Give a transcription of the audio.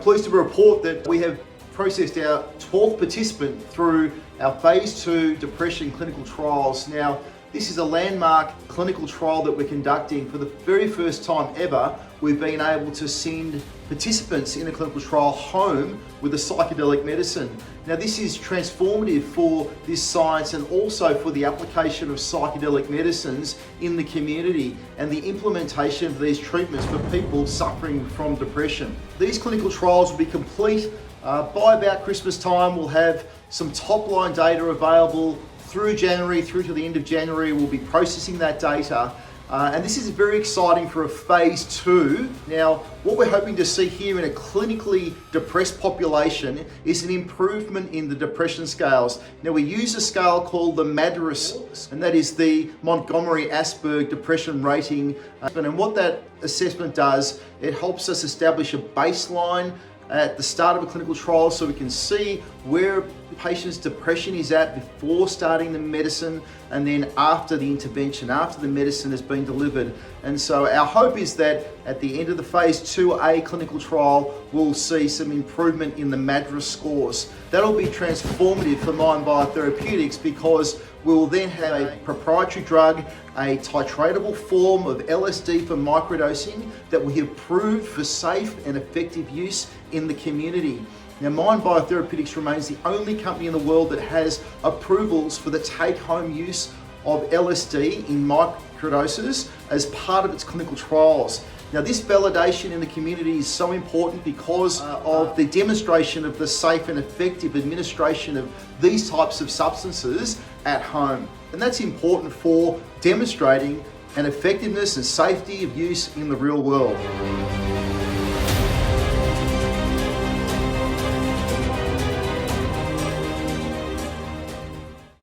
pleased to report that we have processed our 12th participant through our phase 2 depression clinical trials. Now, this is a landmark clinical trial that we're conducting. For the very first time ever, we've been able to send participants in a clinical trial home with a psychedelic medicine. Now, this is transformative for this science and also for the application of psychedelic medicines in the community and the implementation of these treatments for people suffering from depression. These clinical trials will be complete by about Christmas time. We'll have some top-line data available through January, through to the end of January. We'll be processing that data. And this is very exciting for a phase 2. Now, what we're hoping to see here in a clinically depressed population is an improvement in the depression scales. Now, we use a scale called the MADRS, and that is the Montgomery-Åsberg Depression Rating. And what that assessment does, it helps us establish a baseline at the start of a clinical trial so we can see where the patient's depression is at before starting the medicine and then after the intervention, after the medicine has been delivered. And so our hope is that at the end of the phase 2A clinical trial, we'll see some improvement in the MADRS scores. That'll be transformative for MindBio Therapeutics because we'll then have a proprietary drug, a titratable form of LSD for microdosing that we have proved for safe and effective use in the community. Now, MindBio Therapeutics remains the only company in the world that has approvals for the take-home use of LSD in microdoses as part of its clinical trials. Now, this validation in the community is so important because of the demonstration of the safe and effective administration of these types of substances at home. And that's important for demonstrating an effectiveness and safety of use in the real world.